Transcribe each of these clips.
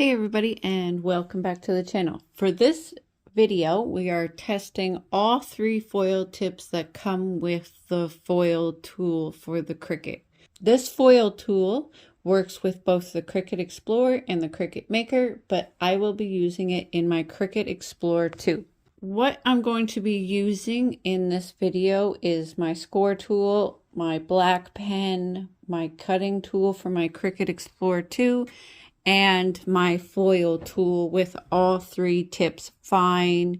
Hey everybody, and welcome back to the channel. For this video, we are testing all three foil tips that come with the foil tool for the Cricut. This foil tool works with both the Cricut Explorer and the Cricut Maker, but I will be using it in my Cricut Explorer too. What I'm going to be using in this video is my score tool, my black pen, my cutting tool for my Cricut Explorer 2, and my foil tool with all three tips: fine,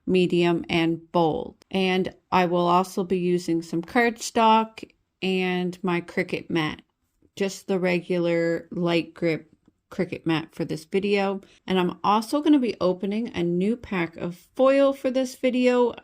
medium, and bold. And I will also be using some cardstock and my Cricut mat, just the regular light grip Cricut mat for this video. And I'm also going to be opening a new pack of foil for this video.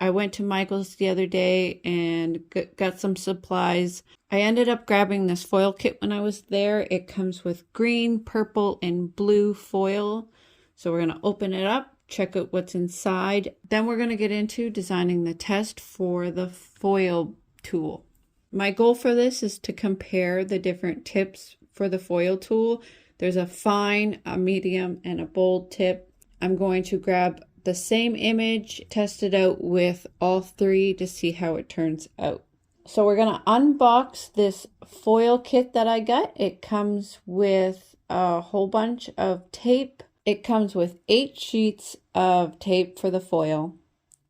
I went to Michael's the other day and got some supplies. I ended up grabbing this foil kit when I was there. It comes with green, purple, and blue foil. So we're going to open it up, check out what's inside. Then we're going to get into designing the test for the foil tool. My goal for this is to compare the different tips for the foil tool. There's a fine, a medium, and a bold tip. I'm going to grab the same image, test it out with all three to see how it turns out. So we're going to unbox this foil kit that I got. It comes with a whole bunch of tape. It comes with 8 sheets of tape for the foil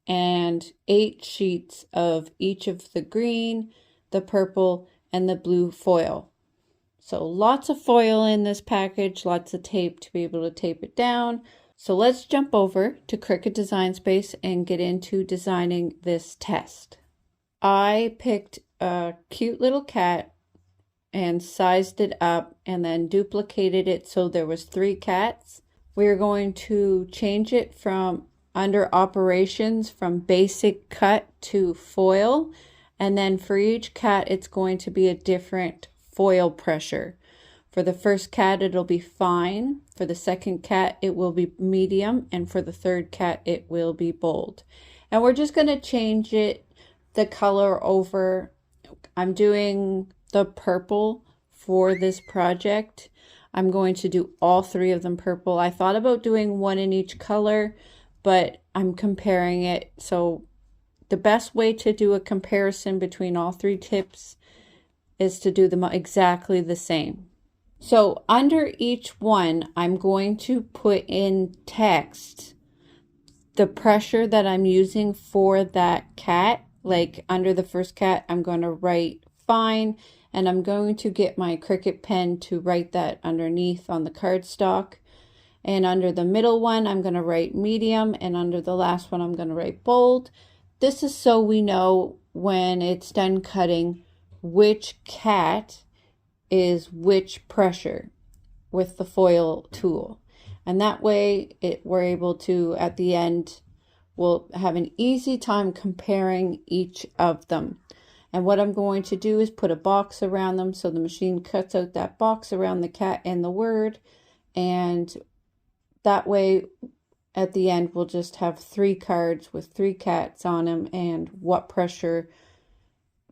and 8 sheets of each of the green, the purple, and the blue foil. So lots of foil in this package, lots of tape to be able to tape it down. So let's jump over to Cricut Design Space and get into designing this test. I picked a cute little cat and sized it up and then duplicated it so there was 3 cats. We're going to change it from under operations from basic cut to foil, and then for each cat it's going to be a different foil pressure. For the first cat, it'll be fine. For the second cat, it will be medium. And for the third cat, it will be bold. And we're just going to change the color over. I'm doing the purple for this project. I'm going to do all 3 of them purple. I thought about doing 1 in each color, but I'm comparing it. So the best way to do a comparison between all 3 tips is to do them exactly the same. So under each one, I'm going to put in text the pressure that I'm using for that cat. Like under the first cat, I'm going to write fine, and I'm going to get my Cricut pen to write that underneath on the cardstock. And under the middle one, I'm going to write medium, and under the last one, I'm going to write bold. This is so we know when it's done cutting which cat is which pressure with the foil tool, and that way we're able to, at the end, we'll have an easy time comparing each of them. And what I'm going to do is put a box around them, so the machine cuts out that box around the cat and the word, and that way at the end we'll just have 3 cards with 3 cats on them and what pressure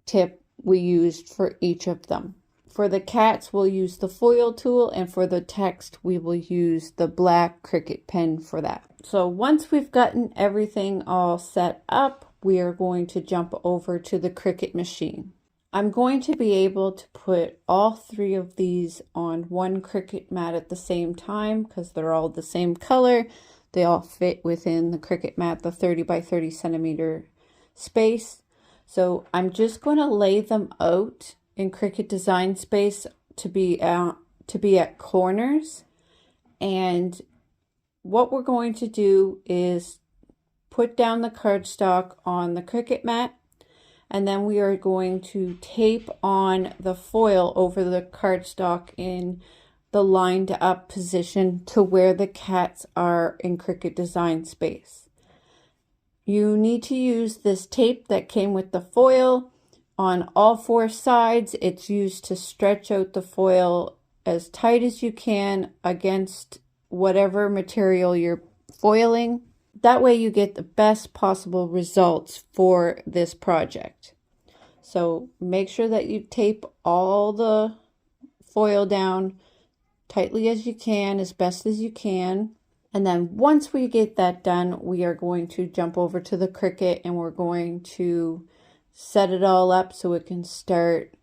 tip we used for each of them. For the cats, we'll use the foil tool, and for the text, we will use the black Cricut pen for that. So once we've gotten everything all set up, we are going to jump over to the Cricut machine. I'm going to be able to put all 3 of these on one Cricut mat at the same time because they're all the same color. They all fit within the Cricut mat, the 30 by 30 centimeter space. So I'm just going to lay them out in Cricut Design Space to be at corners. And what we're going to do is put down the cardstock on the Cricut mat, and then we are going to tape on the foil over the cardstock in the lined up position to where the cats are in Cricut Design Space. You need to use this tape that came with the foil on all 4 sides. It's used to stretch out the foil as tight as you can against whatever material you're foiling. That way you get the best possible results for this project. So make sure that you tape all the foil down tightly as you can, as best as you can. And then once we get that done, we are going to jump over to the Cricut and we're going to set it all up so it can start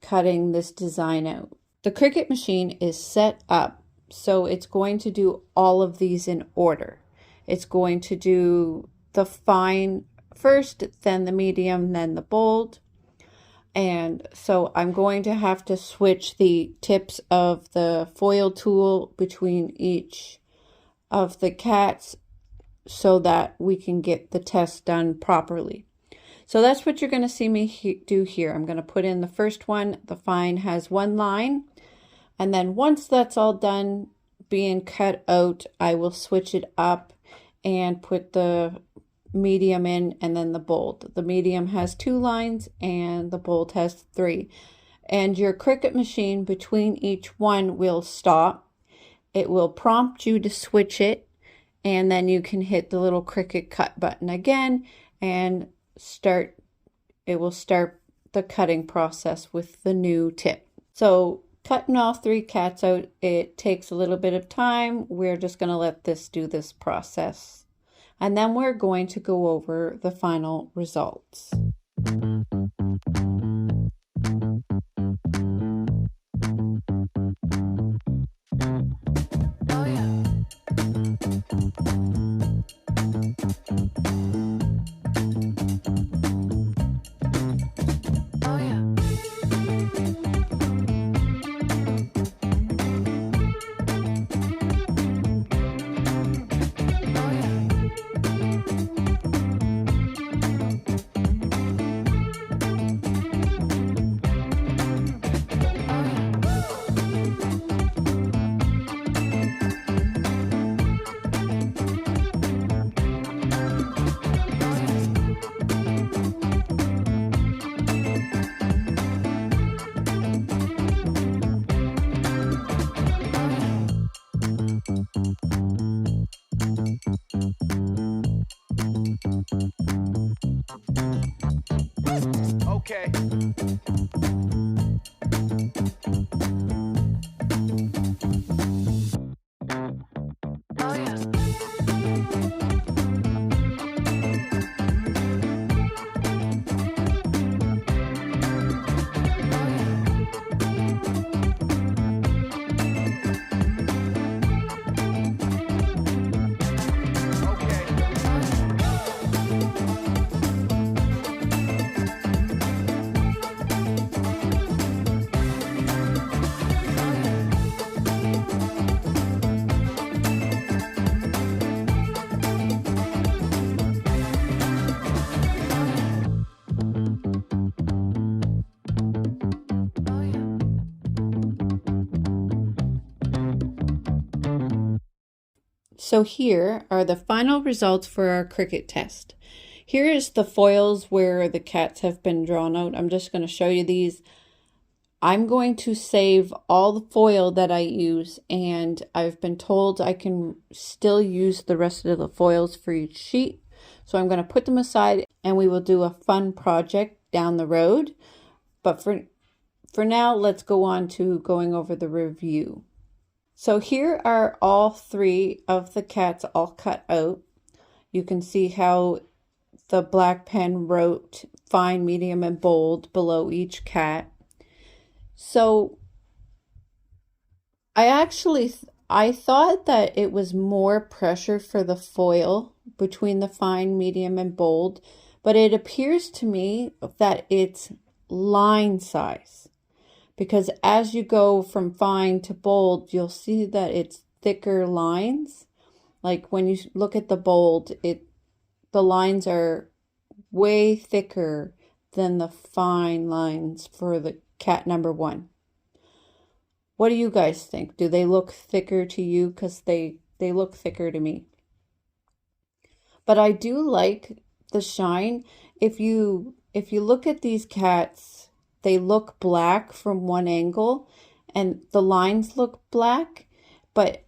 cutting this design out. The Cricut machine is set up so it's going to do all of these in order. It's going to do the fine first, then the medium, then the bold. And so I'm going to have to switch the tips of the foil tool between each of the cats so that we can get the test done properly. So that's what you're going to see me do here. I'm going to put in the first one. The fine has one line. And then once that's all done being cut out, I will switch it up and put the medium in and then the bold. The medium has 2 lines and the bold has 3. And your Cricut machine between each one will stop. It will prompt you to switch it, and then you can hit the little Cricut cut button again and it will start the cutting process with the new tip. So cutting all 3 cats out, it takes a little bit of time. We're just going to let this do this process. And then we're going to go over the final results. Oh yeah. Okay. Oh yeah. So here are the final results for our Cricut test. Here is the foils where the cats have been drawn out. I'm just going to show you these. I'm going to save all the foil that I use, and I've been told I can still use the rest of the foils for each sheet. So I'm going to put them aside and we will do a fun project down the road. But for now, let's go on to going over the review. So here are all 3 of the cats all cut out. You can see how the black pen wrote fine, medium, and bold below each cat. So I thought that it was more pressure for the foil between the fine, medium, and bold, but it appears to me that it's line size. Because as you go from fine to bold, you'll see that it's thicker lines. Like when you look at the bold, the lines are way thicker than the fine lines for the cat number 1. What do you guys think? Do they look thicker to you? Because they look thicker to me. But I do like the shine. If you look at these cats, they look black from one angle and the lines look black, but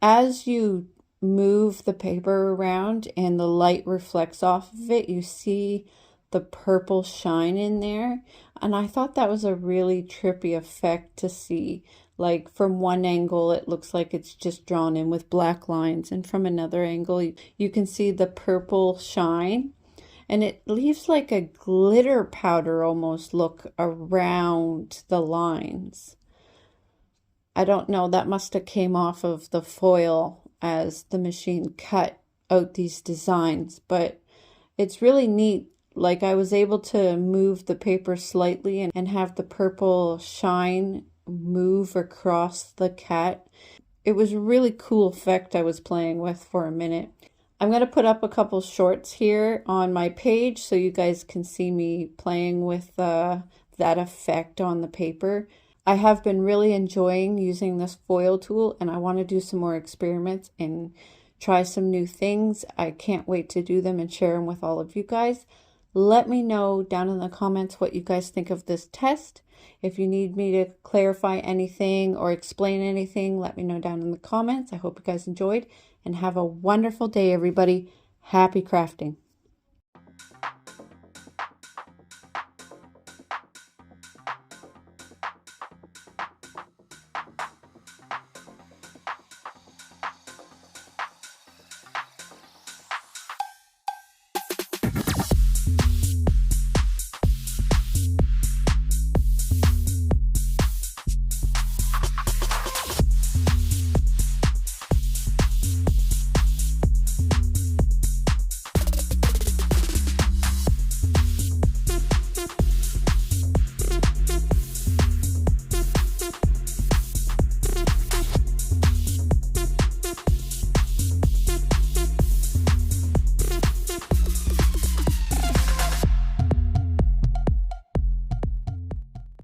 as you move the paper around and the light reflects off of it, you see the purple shine in there. And I thought that was a really trippy effect to see. Like from one angle, it looks like it's just drawn in with black lines. And from another angle, you can see the purple shine. And it leaves like a glitter powder almost look around the lines. I don't know, that must have came off of the foil as the machine cut out these designs, but it's really neat. Like I was able to move the paper slightly and have the purple shine move across the cat. It was a really cool effect I was playing with for a minute. I'm going to put up a couple shorts here on my page so you guys can see me playing with that effect on the paper. I have been really enjoying using this foil tool, and I want to do some more experiments and try some new things. I can't wait to do them and share them with all of you guys. Let me know down in the comments what you guys think of this test. If you need me to clarify anything or explain anything, let me know down in the comments. I hope you guys enjoyed, and have a wonderful day, everybody. Happy crafting.